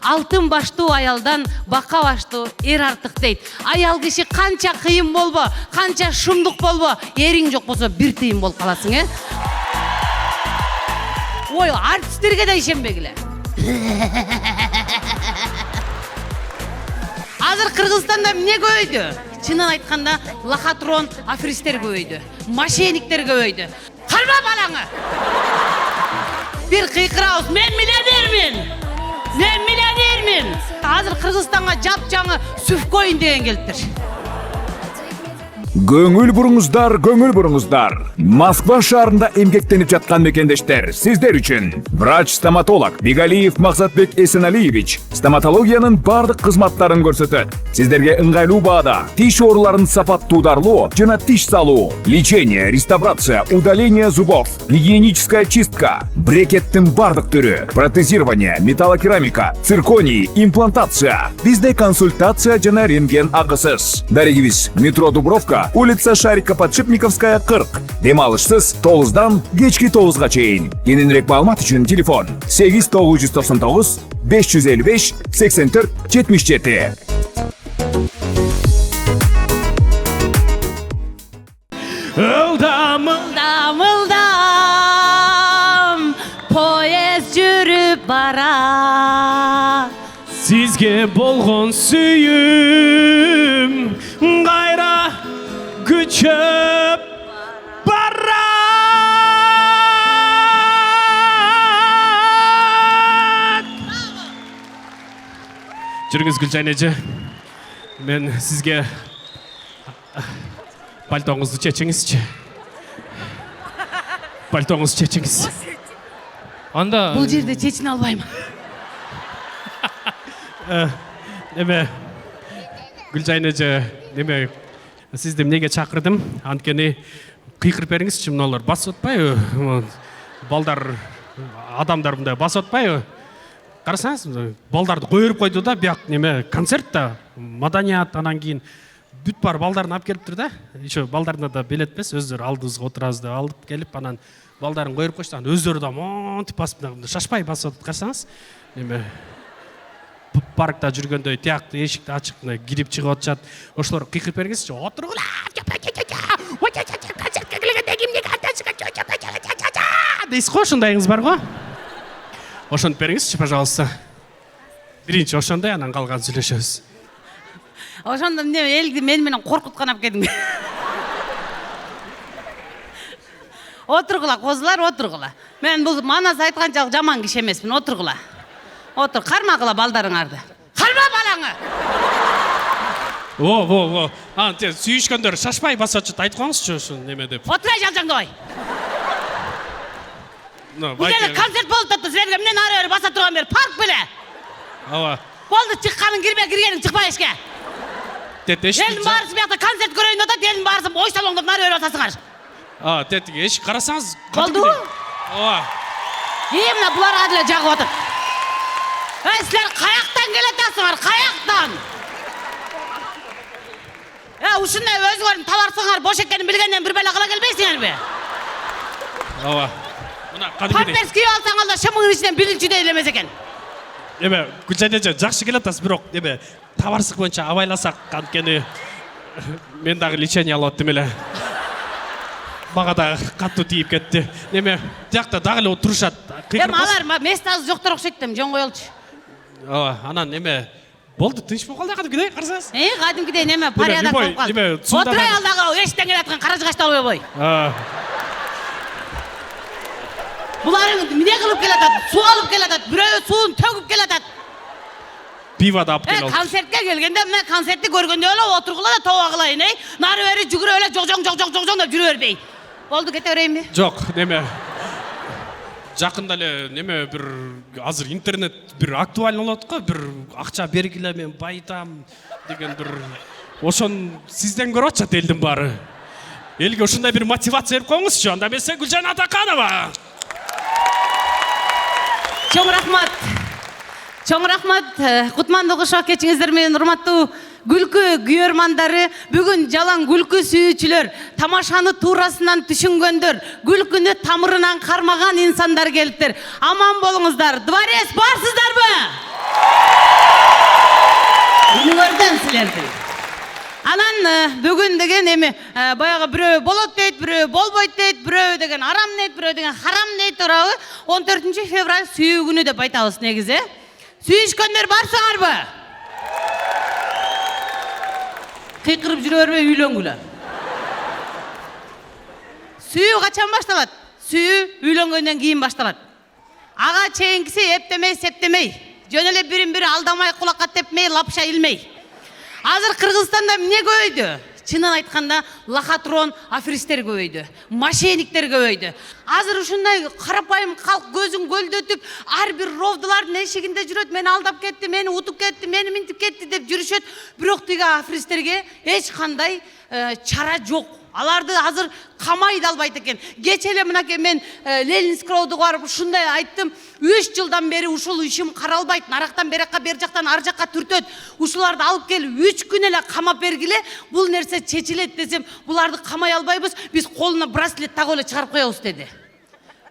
алтын баштуу аялдан бака баштуу эр артык дейт. Аял киши канча кыйын болбо, канча шумдук болбо, эриң жок болсо бир тыйын болуп каласың, Ой, артисттерге да ишенбегиле. Азыр Кыргызстанда эмне көбөйдү? Чынын айтканда, лохотрон, аферисттер көбөйдү. Мошенниктер көбөйдү. Карма балаңы. Бир кыйкырабыз, мен миллионермин. Азыр Кыргызстанга жап-жаңы Сүфкоин деген келиптир. Көңүл буруңуздар. Москва шаарында эмгектенип жаткан мекендештер, сиздер үчүн врач-стоматолог Бигалиев Максатбек Эсеналиевич стоматологиянын бардык кызматтарын көрсөтөт. Сиздерге ыңгайлуу баада тиш ооруларын сапаттуударлоо жана тиш салуу, лечение, реставрация, удаление зубов, гигиеническая чистка, брекеттин бардык түрү, протезирование, металлокерамика, цирконий, имплантация. Бизде консультация жана рентген акысыз. Дарегибиз: метро Дубровка, улица Шарика-Подшипниковская, 40. Дем алышсыз 9-дан кечки 9-га чейин. Кененирээк маалымат үчүн телефон 8999 555 84 77. Ылдам поезд жүрүп бара. Сизге болгон сүйүм кайра күчөп бара. Жүрүңүз Гүлжан эже. Мен сизге пальтоңузду чечиңизчи. Пальтоңузду чечиңиз. Анда Бул жерде чечине албайм. Неме Гүлжан эже, неме сизди эмнеге чакырдым? Анткени кыйкырып бериңизчи, мыналар басып атпайбы? Балдар, адамдар мындай басып атпайбы? Карасаңыз, балдарды коюп койду да, бияк неме концерт да, маданият, анан кийин бүт бар балдарын алып келиптир да. Еще балдарына да билет эмес, өздөрү алдыбызга отурабыз деп алып келип, анан балдарын коюп койчу, анан өздөрү да монтип басып, шашпай басып атат. Карасаңыз, неме паркта жүргөндө тиякты эшикти ачык кирип чыгып атышат. Ошолор кыйкырып бергенсизчи. Отургула. Концертке келгенде кимге дейсиз го, ошондойуңуз бар го? Ошонтуп бериңизчи, пожалуйста. Биринчи ошондой, анан калган сүйлөшөбүз. Ошондо эмне элди мен менен коркуткан алып келдиң. Отургула, козулар, отургула. Мен бул манас айтканчалык жаман киши эмесмин, отургула. Отур, кармагыла балдарыңарды. Карма балаңы! Во. Анте сүйүшкөндөр шашпай басып атышат, айтып коюңузчу ошо неме деп. Отурай жалжаңдабай. Бул жерде концерт болуп атат, силерге эмнени ары-бери баса турган бер, парк беле. Ооба. Болду, чыкканың кирме, киргениң чыкпай эшикке. Тетеш. Элдин баарысы биякта концерт көрөйүн атат, элдин баарысы ой салоңдоп ары-бери басасыңар. Тетик, эшик карасаңыз. Болду? Ооба. Мына буларга деле жагып атат. Силер каяктан келатасыңар, каяктан? Ушундай өзүңөрдүн табарсыңар, бош экенин билгенден бир бала кыла келбейсиңерби? Ооба. Мына кадимдей. Памперс кийип алсаңар да шымыгын ичинен биринчи да элемес экен. Эме, Гүлжан эже жакшы келатасыз, бирок эме табарсык боюнча абайласак, анткени мен дагы лечение алып аттым эле. Мага да каттуу тийип кетти. Неме, тиякта дагы эле отурушат. Алар местасы жоктор окшойт дем, жөн коелчу. Ооба, анан эме болду, тынч болуп калды кадимгидей, карасаңыз. Кадимгидей неме парияда болуп калды. Отурай ал дагы эшиктен келаткан каражыгачты албай. Буларың эмне кылып келатат? Суу алып келатат, бирөө суун төгүп келатат. Пиво да алып келип. Концертке келгенде мен концертти көргөндө эле отургула да тоба кылайын, нары бери жүгүрүп эле жок деп жүрө бербей. Болду, кете берейинби? Жок, неме жакында эле неме бир азыр интернет бир актуаль болот го, бир акча бергиле мен байытам деген бир ошон сизден көрүп атышат элдин баары. Элге ушундай бир мотивация берип коюңузчу. Анда эмесе Гүлжан Атаканова. Чоң рахмат. Кутмандуу кошо кечиңиздер менен урматтуу күлкү күйөрмандары, бүгүн жалаң күлкү сүйүүчүлөр, тамашаны туурасынан түшүнгөндөр, күлкүнү тамырынан кармаган инсандар келиптир. Аман болуңуздар. Дворец барсыздарбы? айленсин. Анан бүгүн деген эми баягы бирөө болот дейт, бирөө болбойт дейт, бирөө деген арам дейт, бирөө деген харам дейт туурабы 14 февраль сүйүү күнү деп айтабыз негизи. Сүйүшкөндөр барсыңарбы? Кыйкырып жүрө бербей үйлөнгүлө. Сүйүү качан башталат? Сүйүү үйлөнгөндөн кийин башталат. Ага чейинкиси эптемей, септемей, жөн эле бирин-бири алдамай, кулакка тепмей, лапша илмей. Азыр Кыргызстанда эмне көбөйдү? Чынын айтканда лохотрон аферистер көбөйдү, мошенниктер көбөйдү. Азыр ушундай карапайым калк көзүн көлдөтүп, ар бир ровдулардын эшигинде жүрөт, мени алдап кетти, мени утуп кетти, мени минтип кетти деп жүрүшөт. Бирок тиги аферистерге эч кандай чара жок. Аларды азыр камай да албайт экен. Кече эле мынакей мен Ленинский роодго барып ушундай айттым. 3 жылдан бери ушул ишим каралбайт. Нарактан беракка, бер жактан ар жакка түртөт. Ушуларды алып келип 3 күн эле камап бергиле, бул нерсе чечилет десем, буларды камай албайбыз. Биз колуна браслет тагып эле чыгарып коебуз деди.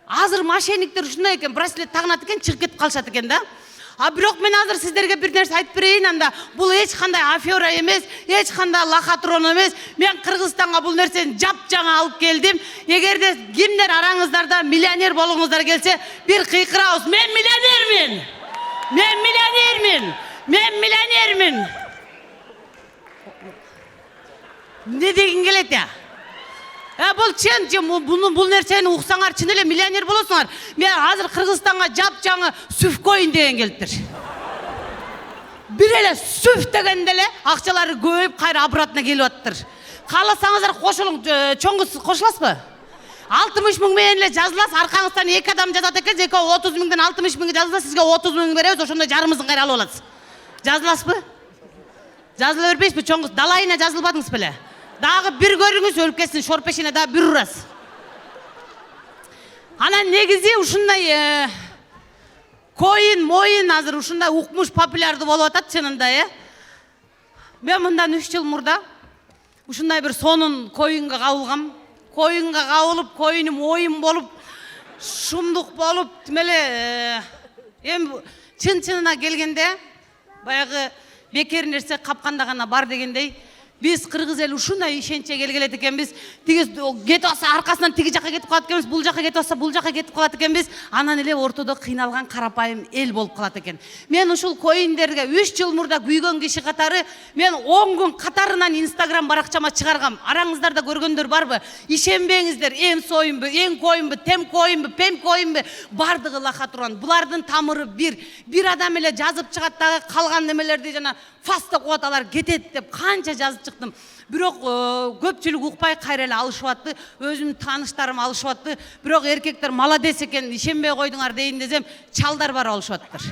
Азыр мошенниктер ушундай экен, браслет тагынат экен, чыгып кетип калышат экен да. Бирок мен азыр сиздерге бир нерсе айтып берейин, анда бул эч кандай афера эмес, эч кандай лохотрон эмес. Мен Кыргызстанга бул нерсени жапжаңа алып келдим. Эгерде кимдер араңыздарда миллионер болгуңуздар келсе, бир кыйкырабыз. Мен миллионермин. Мен миллионермин. Мен миллионермин. Не деген келет я? Бул чын, бул нерсени уксаңар чын эле миллионер болосуңар. Мен азыр Кыргызстанга жапжаңы сүф коюн деген келиптир. Бир эле сүф дегенде эле акчалары көбөйүп кайра обратно келип аттыр. Кааласаңыздар кошулуң, чоңгуз кошуласызбы? 60 миң менен эле жазыласыз, аркаңыздан 2 адам жазат экен, экөө 30 миңден 60 миңге жазылса, сизге 30 миң беребиз, ошондо жарымысын кайра алып аласыз. Жазыласызбы? Жазыла бербейсизби, чоңгуз? Далайына жазылбадыңыз беле? Дагы бир көрүңүз, өлүп кетсин, шорпешине дагы бир урасыз. Анан негизи ушундай моюн азыр ушундай укмуш популярдуу болуп атат чынында, Мен мындан 3 жыл мурда ушундай бир сонун коюнга кабылгам. Коюнга кабылып, коюнум оюн болуп, шумдук болуп, тимеле эми чын-чынына келгенде баягы бекер нерсе капканда гана бар дегендей, биз кыргыз эл ушундай ишенче келгелет экенбиз. Тиги кетип алса аркасынан тиги жака кетип калат экенбиз, бул жака кетип алса бул жака кетип калат экенбиз. Анан эле ортодо кыйналган карапайым эл болуп калат экен. Мен ушул коюндерге 3 жыл мурда күйгөн киши катары мен 10 күн катарынан Instagram баракчама чыгаргам. Араңыздарда көргөндөр барбы? Ишенбеңиздер, эм союнбу, эң коюнбу, тем коюнбу, пем коюнбу, бардыгы лохотрон. Булардын тамыры бир адам эле жазып чыгат дагы калган немелерди жана фаста кубаталар кетет деп канча жазып чыктым. Бирок көпчүлүк укпай кайра эле алышып атты. Өзүмдүн тааныштарым алышып атты. Бирок эркектер молодец экен, ишенбей койдуңар дейин десем, чалдар бар алышып аттыр.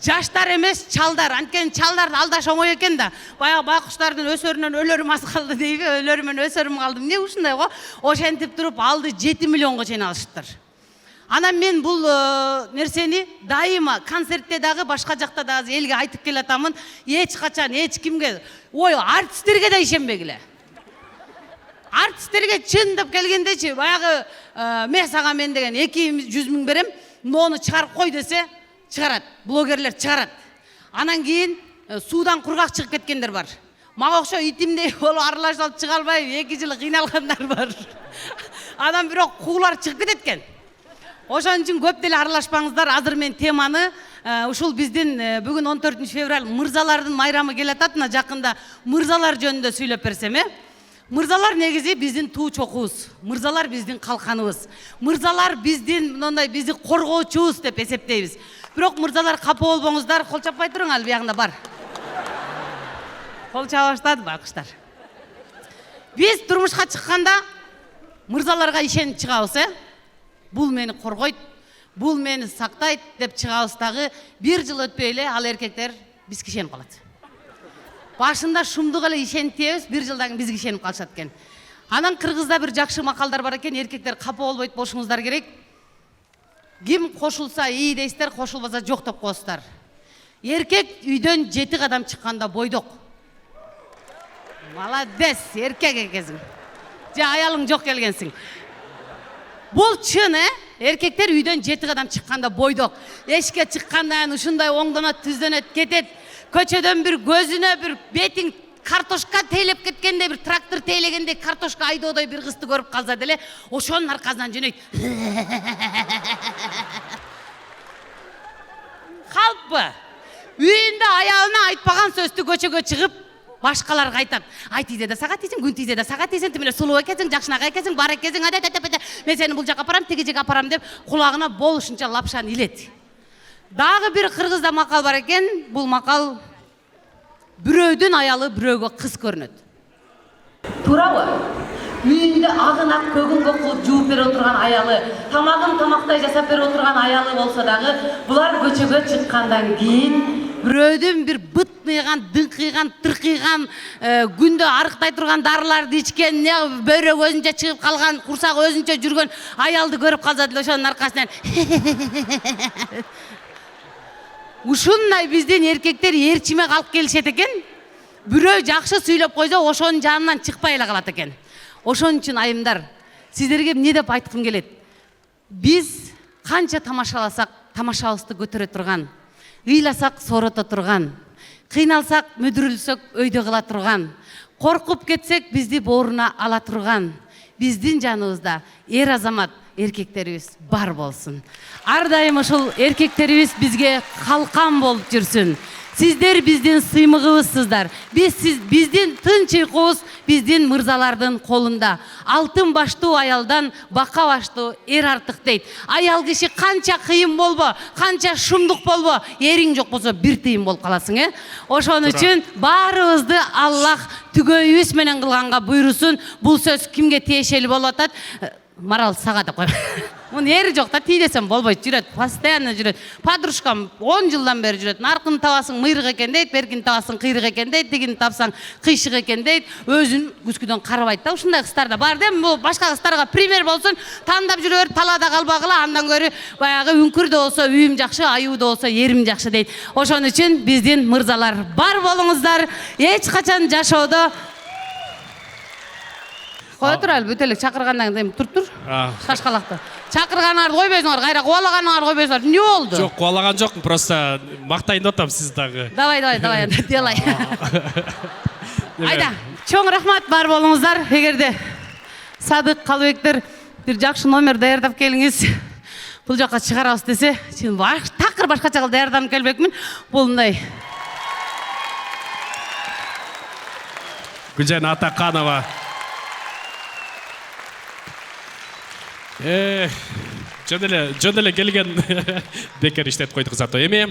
Жаштар эмес, чалдар. Анткени чалдарды алдаш оңой экен да. Баягы байкуштардын өсөрүнөн өлөрүм аз калды дейби, өлөрүмөн өсөрүм калды. Эмне ушундай го? Ошентип туруп алды 7 миллионго чейин алышыптыр. Анан мен бул нерсени дайыма концертте дагы башка жакта дагы элге айтып келатамын. Эч качан эч кимге, артисттерге да ишенбегиле. Артисттерге чын деп келгендечи, баягы мен сага мен деген 200 миң берем, нону чыгарып кой десе, чыгарат. Блогерлер чыгарат. Анан кийин суудан кургак чыгып кеткендер бар. Мага окшо итимдей болуп аралашып алып чыга албай 2 жыл кыйналгандар бар. Анан бирок куулар чыгып кетет экен. Ошон үчүн көп деле аралашпаңыздар. Азыр мен теманы ушул биздин бүгүн 14 февраль мырзалардын майрамы келатат, мына жакында мырзалар жөнүндө сүйлөп берсем, Мырзалар негизи биздин туу чокубуз. Мырзалар биздин калканыбыз. Мырзалар биздин мындай бизди коргоочубуз деп эсептейбиз. Бирок мырзалар капа болбоңуздар, кол чаппай туруңар, биягында бар. Кол чаба баштады байкуштар. Биз турмушка чыкканда мырзаларга ишенип чыгабыз, Бул мени коргойт, бул мени сактайт деп чыгабыз дагы 1 жыл өтпөй эле ал эркектер бизге ишенип калат. Башында шумдук эле ишентебиз, 1 жылдан кийин бизге ишенип калышат экен. Анан кыргызда бир жакшы макалдар бар экен, эркектер капа болбойт болушуңуздар керек. Ким кошулса ии дейсиздер, кошулбаса жок деп коесуздар. Эркек үйдөн 7 кадам чыкканда бойдок. Молодец, эркек экенсиң. Же аялың жок келгенсиң. Бул чын, эркектер үйдөн 7 кадам чыкканда бойдок. Эшикке чыккандан ушундай оңдонот, түздөнөт, кетет. көчөдөн бир көзүнө бир бетиң картошка тейлеп кеткенде, бир трактор тейлегенде картошка айдоодой бир кызды көрүп калса деле ошонун аркасынан жөнөйт. Калппы. Үйүндө аялына айтпаган сөздү көчөгө чыгып башкаларга айтат. Ай тизе да сага тизин, күн тизе да сага тизин, тимеле сулуу экенсиң, жакшынакай экенсиң, бар экенсиң, мен сени бул жака апарам, тиги жака апарам деп кулагына болушунча лапшаны илет. Дагы бир кыргызда макал бар экен, бул макал бирөөдүн аялы бирөөгө кыз көрүнөт. Туурабы? Үйүндө агын ак көгүн көк кылып жууп берип отурган аялы, тамагын тамактай жасап берип отурган аялы болсо дагы, булар көчөгө чыккандан кийин бирөөдүн бир бытмыйган, дыңкыйган, тыркыйган, күндө арыктай турган дарыларды ичкен, бөйрөк өзүнчө чыгып калган, курсак өзүнчө жүргөн аялды көрүп калса деле ошонун аркасынан ушундай биздин эркектер ээрчиме калып келишет экен. Бирөө жакшы сүйлөп койсо, ошонун жанынан чыкпай эле калат экен. Ошон үчүн айымдар, сиздерге эмне деп айткым келет? Биз канча тамашаласак, тамашабызды көтөрө турган, ыйласак соорото турган, кыйналсак мүдүрүлсөк өйдө кыла турган, коркуп кетсек бизди бооруна ала турган, биздин жаныбызда эр азамат эркектерибиз бар болсун. Ар дайым ушул эркектерибиз бизге калкан болуп жүрсүн. Сиздер биздин сыймыгыбызсыздар. Биздин тынч уйкубуз биздин мырзалардын колунда. Алтын баштуу аялдан бака баштуу эр артык дейт. Аял киши канча кыйын болбо, канча шумдук болбо, эриң жок болсо бир тыйын болуп каласың, Ошон үчүн баарыбызды Аллах түгөйүбүз менен кылганга буйрусун. Бул сөз кимге тиешелүү болуп атат? Марал сага деп кой. Мун ери жок да, тий десем болбойт, жүрөт, постоянно жүрөт. Подружкам 10 жылдан бери жүрөт. Наркын табасың мыйрык экен дейт, беркин табасың кыйрык экен дейт, тигин тапсаң кыйшык экен дейт. Өзүн күскүдөн карабайт да. Ушундай кыздар да бар дем, бул башка кыздарга пример болсун. Тандап жүрө бер, талаада калбагыла, андан көрү баягы үңкүр да болсо үйүм жакшы, аюу да болсо эрим жакшы дейт. Ошон үчүн биздин мырзалар бар болуңуздар. Эч качан жашоодо кое тур эле, бүт эле чакыргандан кийин тур. Шашкалакты. Чакырганыңарды койбойсуңар, кайра кубалаганыңарды койбойсуңар. Эмне болду? Жок, кубалаган жокмун, просто мактайын деп атам сизди дагы. Давай, делай. Айда, чоң рахмат, бар болуңуздар. Эгерде Садык Калыбектер бир жакшы номер даярдап келиңиз, бул жака чыгарабыз десе, чын такыр башкача кылып даярданып келбекмин. Бул мындай. Гүлжан Атаканова. Жөн эле келген бекер иштетип койдук зато эми